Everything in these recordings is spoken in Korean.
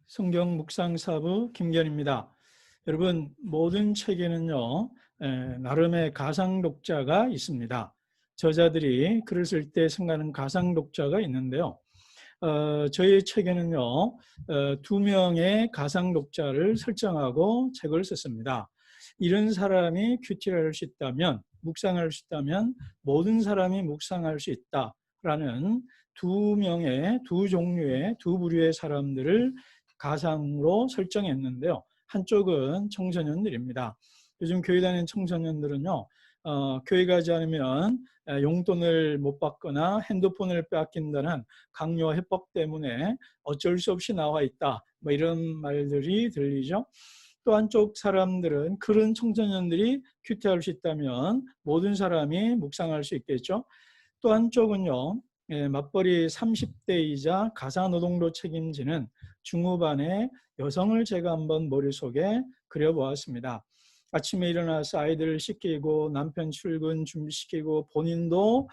성경 묵상사부 김견입니다. 여러분, 모든 책에는요, 나름의 가상 독자가 있습니다. 저자들이 글을 쓸 때 생각하는 가상 독자가 있는데요. 저희 책에는요, 2명의 가상 독자를 설정하고 책을 썼습니다. 이런 사람이 큐티를 할 수 있다면, 묵상할 수 있다면 모든 사람이 묵상할 수 있다라는 두 종류의 두 부류의 사람들을 가상으로 설정했는데요. 한쪽은 청소년들입니다. 요즘 교회 다니는 청소년들은요, 교회 가지 않으면 용돈을 못 받거나 핸드폰을 빼앗긴다는 강요와 해법 때문에 어쩔 수 없이 나와 있다, 뭐 이런 말들이 들리죠. 또 한쪽 사람들은 그런 청소년들이 큐티할 수 있다면 모든 사람이 묵상할 수 있겠죠. 또 한쪽은요, 맞벌이 30대이자 가사노동도 책임지는 중후반의 여성을 제가 한번 머릿속에 그려보았습니다. 아침에 일어나서 아이들을 씻기고 남편 출근 준비시키고 본인도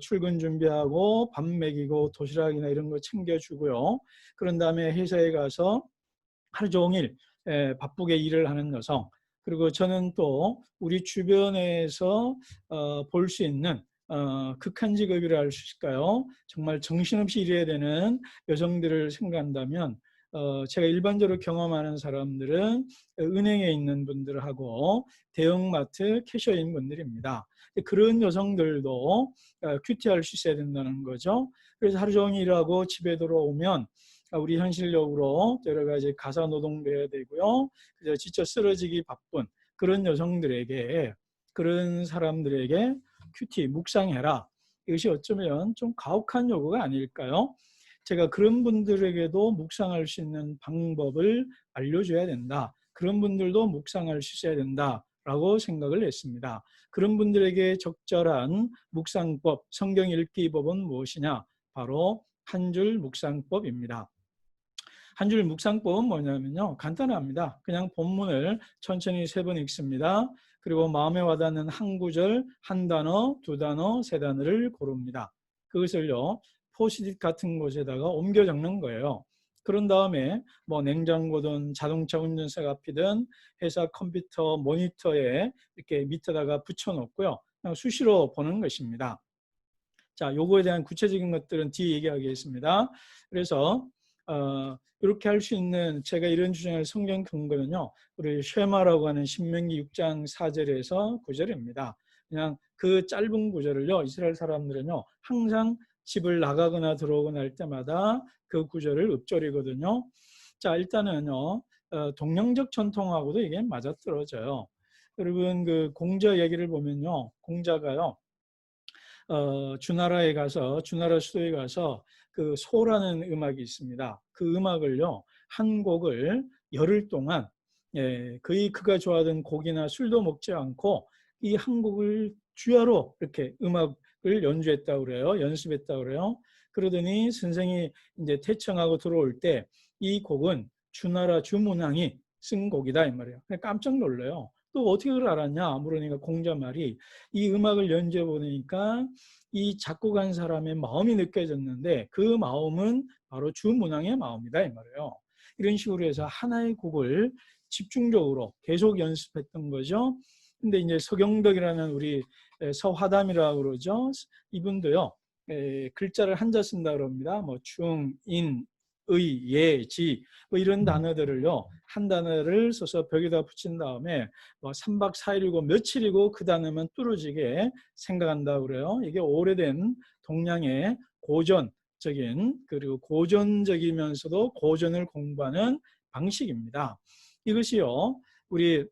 출근 준비하고 밥 먹이고 도시락이나 이런 거 챙겨주고요. 그런 다음에 회사에 가서 하루 종일 바쁘게 일을 하는 여성, 그리고 저는 또 우리 주변에서 볼 수 있는 극한 직업이라 할 수 있을까요? 정말 정신없이 일해야 되는 여성들을 생각한다면 제가 일반적으로 경험하는 사람들은 은행에 있는 분들하고 대형마트 캐셔인 분들입니다. 그런 여성들도 큐티할 수 있어야 된다는 거죠. 그래서 하루 종일 일하고 집에 들어오면 우리 현실적으로 여러 가지 가사 노동도 해야 되고요. 그저 지쳐 쓰러지기 바쁜 그런 여성들에게, 그런 사람들에게 큐티, 묵상해라. 이것이 어쩌면 좀 가혹한 요구가 아닐까요? 제가 그런 분들에게도 묵상할 수 있는 방법을 알려줘야 된다. 그런 분들도 묵상할 수 있어야 된다라고 생각을 했습니다. 그런 분들에게 적절한 묵상법, 성경 읽기 법은 무엇이냐? 바로 한 줄 묵상법입니다. 한 줄 묵상법은 뭐냐면요, 간단합니다. 그냥 본문을 천천히 3번 읽습니다. 그리고 마음에 와닿는 한 구절, 한 단어, 두 단어, 세 단어를 고릅니다. 그것을요, 포스트잇 같은 곳에다가 옮겨 적는 거예요. 그런 다음에 뭐 냉장고든 자동차 운전석 앞이든 회사 컴퓨터 모니터에 이렇게 밑에다가 붙여놓고요, 그냥 수시로 보는 것입니다. 자, 요거에 대한 구체적인 것들은 뒤에 얘기하겠습니다. 그래서 이렇게 할 수 있는, 제가 이런 주장을 성경 근거는요, 우리 쉐마라고 하는 신명기 6장 4절에서 9절입니다. 그냥 그 짧은 구절을요, 이스라엘 사람들은요, 항상 집을 나가거나 들어오거나 할 때마다 그 구절을 읊조리거든요. 자, 일단은요, 동양적 전통하고도 이게 맞아떨어져요. 여러분, 그 공자 얘기를 보면요, 공자가요, 주나라에 가서, 주나라 수도에 가서 그 소라는 음악이 있습니다. 그 음악을요, 한 곡을 열흘 동안, 거의 그가 좋아하던 곡이나 술도 먹지 않고 이 한 곡을 주야로 이렇게 음악을 연주했다고 그래요. 연습했다고 그래요. 그러더니 선생이 이제 퇴청하고 들어올 때 이 곡은 주나라 주문왕이 쓴 곡이다 이 말이에요. 깜짝 놀라요. 또 어떻게 그걸 알았냐 물으니까 공자 말이, 이 음악을 연주해 보니까 이 작곡한 사람의 마음이 느껴졌는데 그 마음은 바로 주문왕의 마음이다 이 말이에요. 이런 식으로 해서 하나의 곡을 집중적으로 계속 연습했던 거죠. 근데 이제 서경덕이라는 우리 서화담이라고 그러죠. 이분도요, 글자를 한자 쓴다 그럽니다. 뭐 충, 인, 의, 예, 지, 뭐 이런 단어들을요, 한 단어를 써서 벽에다 붙인 다음에 뭐 3박 4일이고 며칠이고 그 단어만 뚫어지게 생각한다고 그래요. 이게 오래된 동양의 고전적인, 그리고 고전적이면서도 고전을 공부하는 방식입니다. 이것이요, 우리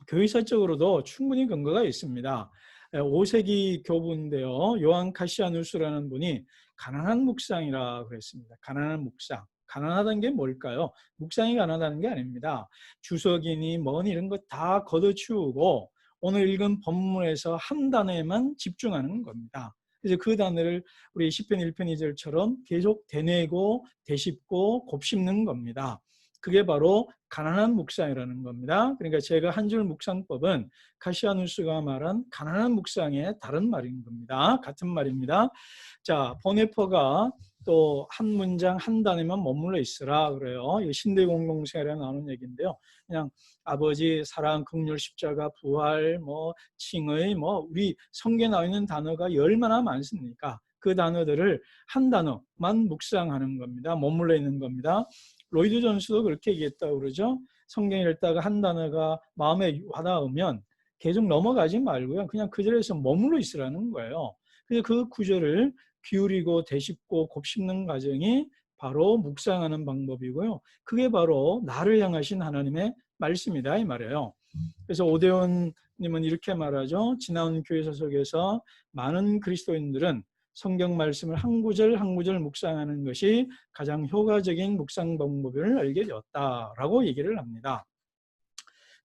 교회사적으로도 충분히 근거가 있습니다. 5세기 교부인데요, 요한 카시아누스라는 분이 가난한 묵상이라 그랬습니다. 가난한 묵상. 가난하다는 게 뭘까요? 묵상이 가난하다는 게 아닙니다. 주석이니 뭐니 이런 거 다 걷어치우고 오늘 읽은 본문에서 한 단어에만 집중하는 겁니다. 그래서 그 단어를 우리 시편 1편 2절처럼 계속 되뇌고 되씹고 곱씹는 겁니다. 그게 바로 가난한 묵상이라는 겁니다. 그러니까 제가 한 줄 묵상법은 카시아누스가 말한 가난한 묵상의 다른 말인 겁니다. 같은 말입니다. 자, 보네퍼가 또 한 문장 한 단어만 머물러 있으라 그래요. 이 신대 공동생활에 나오는 얘기인데요. 그냥 아버지, 사랑, 긍휼, 십자가, 부활, 뭐 칭의, 뭐 우리 성경에 나와 있는 단어가 얼마나 많습니까? 그 단어들을 한 단어만 묵상하는 겁니다. 머물러 있는 겁니다. 로이드 존스도 그렇게 얘기했다고 그러죠. 성경 읽다가 한 단어가 마음에 와닿으면 계속 넘어가지 말고요. 그냥 그 자리에서 머물러 있으라는 거예요. 그래서 그 구절을 기울이고 되짚고 곱씹는 과정이 바로 묵상하는 방법이고요. 그게 바로 나를 향하신 하나님의 말씀이다 이 말이에요. 그래서 오대원 님은 이렇게 말하죠. 지나온 교회사 속에서 많은 그리스도인들은 성경 말씀을 한 구절 한 구절 묵상하는 것이 가장 효과적인 묵상 방법을 알게 되었다라고 얘기를 합니다.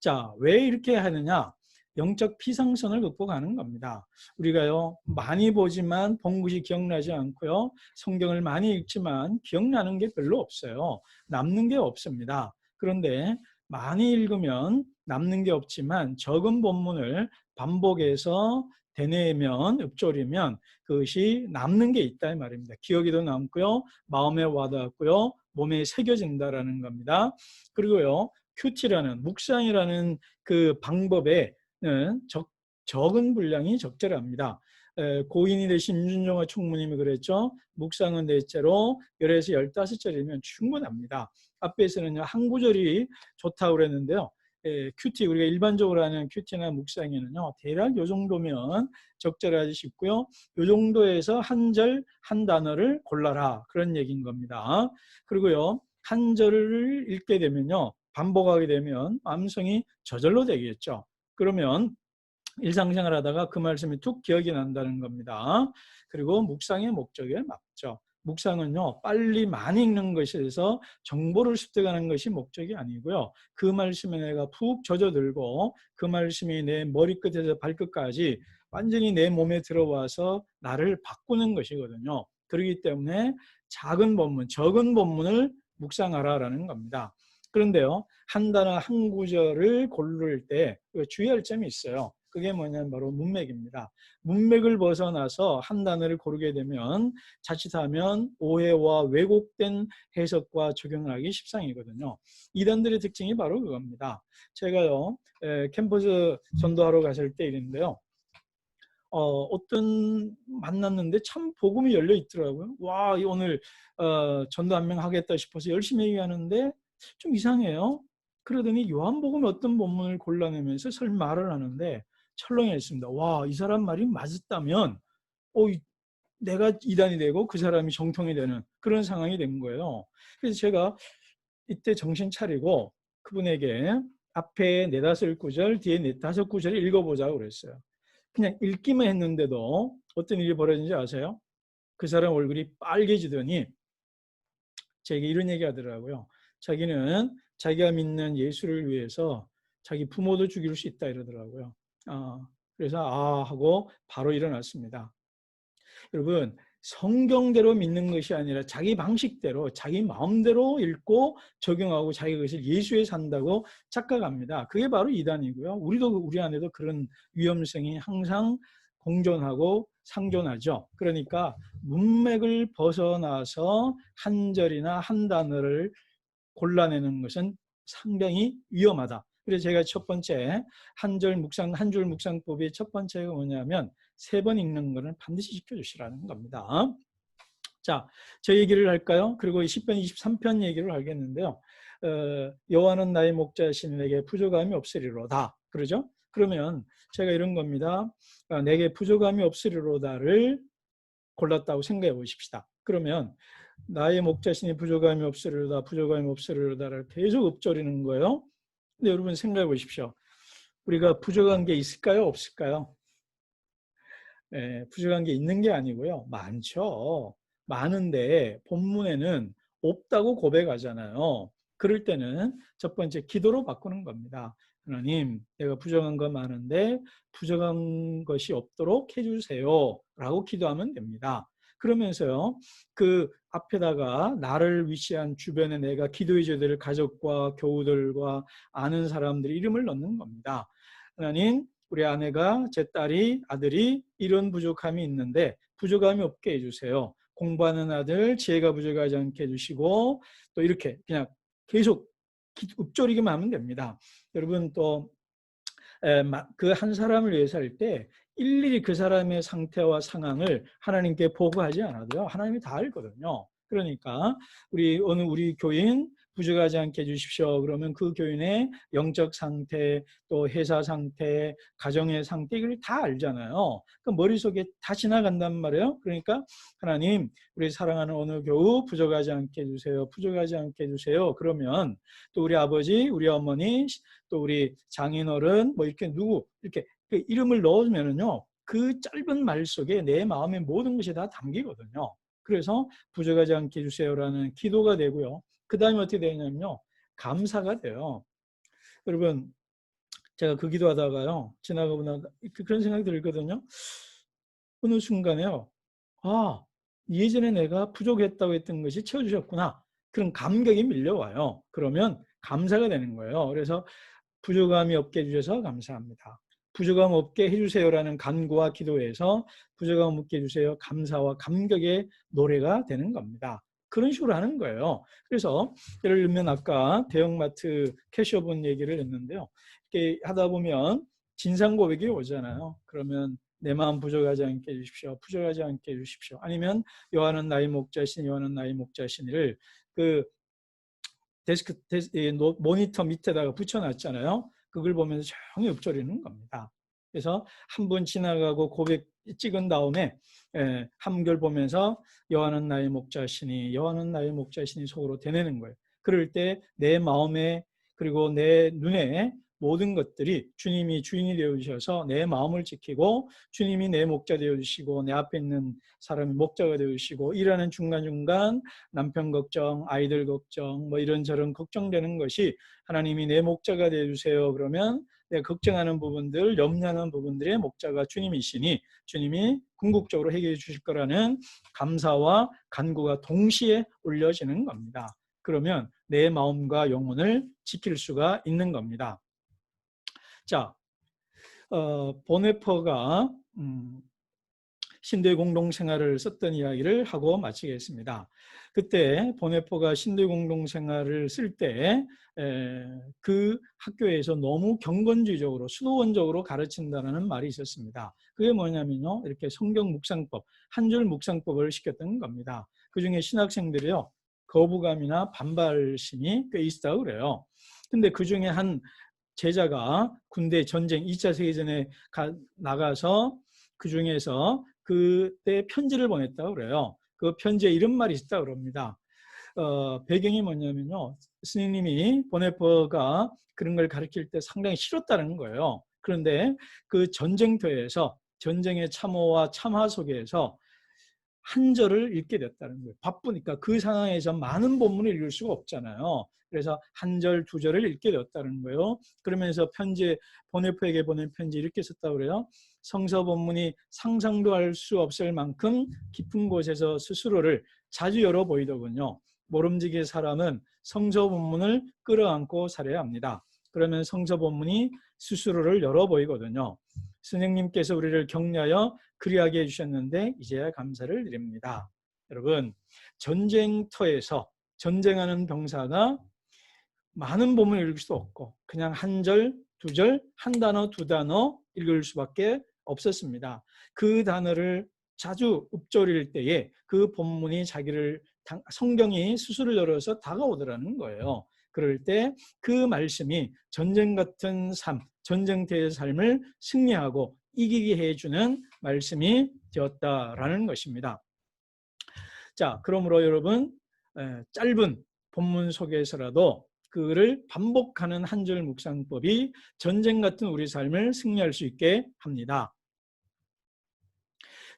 자, 왜 이렇게 하느냐? 영적 피상성을 극복하는 겁니다. 우리가요, 많이 보지만 본 것이 기억나지 않고요, 성경을 많이 읽지만 기억나는 게 별로 없어요. 남는 게 없습니다. 그런데 많이 읽으면 남는 게 없지만 적은 본문을 반복해서 되뇌면, 읊조리면 그것이 남는 게 있다 이 말입니다. 기억에도 남고요, 마음에 와닿았고요, 몸에 새겨진다라는 겁니다. 그리고요, 큐티라는 묵상이라는 그 방법에는 적은 분량이 적절합니다. 고인이 되신 임준정화 총무님이 그랬죠. 묵상은 넷째로 열에서 15절이면 충분합니다. 앞에서는 한 구절이 좋다고 그랬는데요. 큐티, 우리가 일반적으로 하는 큐티나 묵상에는요, 대략 요 정도면 적절하지 싶고요. 요 정도에서 한 절, 한 단어를 골라라. 그런 얘기인 겁니다. 그리고요, 한 절을 읽게 되면요, 반복하게 되면 마음성이 저절로 되겠죠. 그러면 일상생활 하다가 그 말씀이 툭 기억이 난다는 겁니다. 그리고 묵상의 목적에 맞죠. 묵상은요, 빨리 많이 읽는 것에서 정보를 습득하는 것이 목적이 아니고요. 그 말씀에 내가 푹 젖어들고 그 말씀이 내 머리끝에서 발끝까지 완전히 내 몸에 들어와서 나를 바꾸는 것이거든요. 그렇기 때문에 작은 본문, 적은 본문을 묵상하라라는 겁니다. 그런데요, 한 단어 한 구절을 고를 때 주의할 점이 있어요. 그게 뭐냐면 바로 문맥입니다. 문맥을 벗어나서 한 단어를 고르게 되면 자칫하면 오해와 왜곡된 해석과 적용을 하기 십상이거든요. 이단들의 특징이 바로 그겁니다. 제가요, 캠퍼스 전도하러 갔을 때 일인데요. 어떤 만났는데 참 복음이 열려 있더라고요. 와, 오늘 전도 한 명 하겠다 싶어서 열심히 얘기하는데 좀 이상해요. 그러더니 요한복음 어떤 본문을 골라내면서 설말을 하는데 철렁했습니다. 와, 이 사람 말이 맞았다면 내가 이단이 되고 그 사람이 정통이 되는 그런 상황이 된 거예요. 그래서 제가 이때 정신 차리고 그분에게 앞에 4-5구절, 뒤에 4-5구절을 읽어보자고 그랬어요. 그냥 읽기만 했는데도 어떤 일이 벌어진지 아세요? 그 사람 얼굴이 빨개지더니 제게 이런 얘기 하더라고요. 자기는 자기가 믿는 예수를 위해서 자기 부모도 죽일 수 있다 이러더라고요. 그래서 하고 바로 일어났습니다. 여러분, 성경대로 믿는 것이 아니라 자기 방식대로 자기 마음대로 읽고 적용하고 자기 것을 예수에 산다고 착각합니다. 그게 바로 이단이고요. 우리 안에도 그런 위험성이 항상 공존하고 상존하죠. 그러니까 문맥을 벗어나서 한 절이나 한 단어를 골라내는 것은 상당히 위험하다. 그래서 제가 첫 번째 한 줄 묵상법의 첫 번째가 뭐냐면 3번 읽는 거는 반드시 지켜주시라는 겁니다. 자, 저 얘기를 할까요? 그리고 10편, 23편 얘기를 하겠는데요. 여호와는 나의 목자시니 내게 부족함이 없으리로다. 그러죠? 그러면 제가 이런 겁니다. 내게 부족함이 없으리로다를 골랐다고 생각해 보십시다. 그러면 나의 목자신이 부족함이 없으리로다를 계속 읊조리는 거예요. 근데 여러분 생각해 보십시오. 우리가 부족한 게 있을까요? 없을까요? 부족한 게 있는 게 아니고요. 많죠. 많은데 본문에는 없다고 고백하잖아요. 그럴 때는 첫 번째 기도로 바꾸는 겁니다. 하나님, 내가 부족한 거 많은데 부족한 것이 없도록 해주세요 라고 기도하면 됩니다. 그러면서요, 그 앞에다가 나를 위시한 주변에 내가 기도해줘야 될 가족과 교우들과 아는 사람들의 이름을 넣는 겁니다. 하나님, 우리 아내가, 제 딸이, 아들이 이런 부족함이 있는데 부족함이 없게 해주세요. 공부하는 아들 지혜가 부족하지 않게 해주시고 또 이렇게 그냥 계속 읊조리기만 하면 됩니다. 여러분 또 그 한 사람을 위해서 할 때 일일이 그 사람의 상태와 상황을 하나님께 보고하지 않아도요. 하나님이 다 알거든요. 그러니까 우리 교인 부족하지 않게 해주십시오. 그러면 그 교인의 영적 상태, 또 회사 상태, 가정의 상태 이걸 다 알잖아요. 그 머릿속에 다 지나간단 말이에요. 그러니까 하나님 우리 사랑하는 어느 교우 부족하지 않게 해주세요. 부족하지 않게 해주세요. 그러면 또 우리 아버지, 우리 어머니, 또 우리 장인어른 뭐 이렇게 누구 이렇게 그 이름을 넣으면은요 그 짧은 말 속에 내 마음의 모든 것이 다 담기거든요. 그래서 부족하지 않게 해주세요라는 기도가 되고요. 그 다음에 어떻게 되냐면요 감사가 돼요. 여러분 제가 그 기도하다가요 지나가고 나서 그런 생각이 들거든요. 어느 순간에요 예전에 내가 부족했다고 했던 것이 채워주셨구나 그런 감격이 밀려와요. 그러면 감사가 되는 거예요. 그래서 부족함이 없게 해주셔서 감사합니다. 부족함 없게 해주세요라는 간구와 기도에서 부족함 없게 해주세요 감사와 감격의 노래가 되는 겁니다. 그런 식으로 하는 거예요. 그래서 예를 들면 아까 대형마트 캐셔본 얘기를 했는데요. 이렇게 하다 보면 진상 고백이 오잖아요. 그러면 내 마음 부족하지 않게 해주십시오. 부족하지 않게 해주십시오. 아니면 요한은 나의 목자신, 요한은 나의 목자신을 그 모니터 밑에다가 붙여놨잖아요. 그걸 보면서 조용히 읊조리는 겁니다. 그래서 한 분 지나가고 고백 찍은 다음에 한결 보면서 여호와는 나의 목자시니 여호와는 나의 목자시니 속으로 되뇌는 거예요. 그럴 때 내 마음에 그리고 내 눈에 모든 것들이 주님이 주인이 되어주셔서 내 마음을 지키고 주님이 내 목자 되어주시고 내 앞에 있는 사람이 목자가 되어주시고 일하는 중간중간 남편 걱정, 아이들 걱정 뭐 이런저런 걱정되는 것이 하나님이 내 목자가 되어주세요. 그러면 내가 걱정하는 부분들, 염려하는 부분들의 목자가 주님이시니 주님이 궁극적으로 해결해 주실 거라는 감사와 간구가 동시에 올려지는 겁니다. 그러면 내 마음과 영혼을 지킬 수가 있는 겁니다. 자, 보네퍼가 신도의 공동생활을 썼던 이야기를 하고 마치겠습니다. 그때 보네퍼가 신도의 공동생활을 쓸 때 그 학교에서 너무 경건주의적으로 수도원적으로 가르친다는 말이 있었습니다. 그게 뭐냐면요, 이렇게 성경 묵상법, 한 줄 묵상법을 시켰던 겁니다. 그 중에 신학생들이요 거부감이나 반발심이 꽤 있다고 그래요. 근데 그 중에 한 제자가 군대 전쟁 2차 세계전에 나가서 그 중에서 그때 편지를 보냈다고 그래요. 그 편지에 이런 말이 있다고 그럽니다. 배경이 뭐냐면요. 스님이 보네퍼가 그런 걸 가르칠 때 상당히 싫었다는 거예요. 그런데 그 전쟁터에서 전쟁의 참호와 참화 속에서 한 절을 읽게 됐다는 거예요. 바쁘니까 그 상황에서 많은 본문을 읽을 수가 없잖아요. 그래서 한 절, 두 절을 읽게 되었다는 거예요. 그러면서 보네퍼에게 보낸 편지 이렇게 썼다고 그래요. 성서 본문이 상상도 할 수 없을 만큼 깊은 곳에서 스스로를 자주 열어 보이더군요. 모름지기 사람은 성서 본문을 끌어안고 살아야 합니다. 그러면 성서 본문이 스스로를 열어 보이거든요. 선생님께서 우리를 격려하여 그리하게 해주셨는데 이제야 감사를 드립니다. 여러분, 전쟁터에서 전쟁하는 병사가 많은 본문을 읽을 수도 없고 그냥 한 절, 두 절, 한 단어, 두 단어 읽을 수밖에 없었습니다. 그 단어를 자주 읊조릴 때에 그 본문이 성경이 스스로 열어서 다가오더라는 거예요. 그럴 때 그 말씀이 전쟁 같은 삶, 전쟁터의 삶을 승리하고 이기게 해주는 말씀이 되었다라는 것입니다. 자, 그러므로 여러분 짧은 본문 속에서라도 그를 반복하는 한 줄 묵상법이 전쟁 같은 우리 삶을 승리할 수 있게 합니다.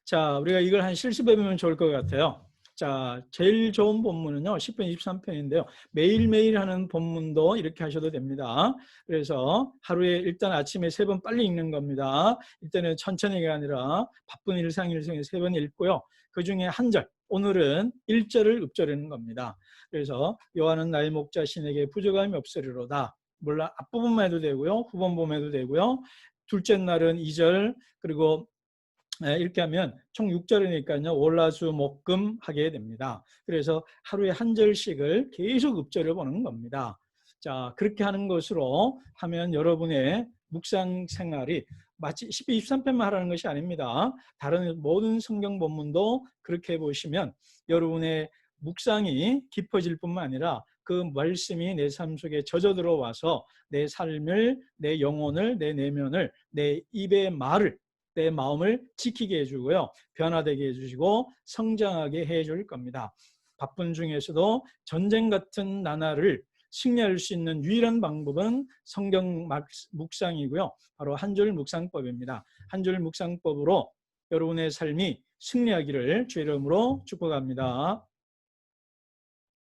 자, 우리가 이걸 한 실습해 보면 좋을 것 같아요. 자, 제일 좋은 본문은요 10편 23편인데요 매일매일 하는 본문도 이렇게 하셔도 됩니다. 그래서 하루에 일단 아침에 3번 빨리 읽는 겁니다. 일단은 천천히가 아니라 바쁜 일상에 3번 읽고요. 그 중에 한 절, 오늘은 1절을 읊조리는 겁니다. 그래서 여호와는 나의 목자 신에게 부족함이 없으리로다. 물론 앞부분만 해도 되고요 후반부만 해도 되고요. 둘째 날은 2절, 그리고 이렇게 하면 총 6절이니까요. 월화수목금 하게 됩니다. 그래서 하루에 한 절씩을 계속 읍절을 보는 겁니다. 자, 그렇게 하는 것으로 하면 여러분의 묵상 생활이 마치 10편 23편만 하라는 것이 아닙니다. 다른 모든 성경 본문도 그렇게 해보시면 여러분의 묵상이 깊어질 뿐만 아니라 그 말씀이 내 삶 속에 젖어 들어와서 내 삶을, 내 영혼을, 내 내면을, 내 입의 말을, 내 마음을 지키게 해주고요. 변화되게 해주시고 성장하게 해줄 겁니다. 바쁜 중에서도 전쟁 같은 나날을 승리할 수 있는 유일한 방법은 성경 묵상이고요. 바로 한 줄 묵상법입니다. 한 줄 묵상법으로 여러분의 삶이 승리하기를 주의 이름으로 축복합니다.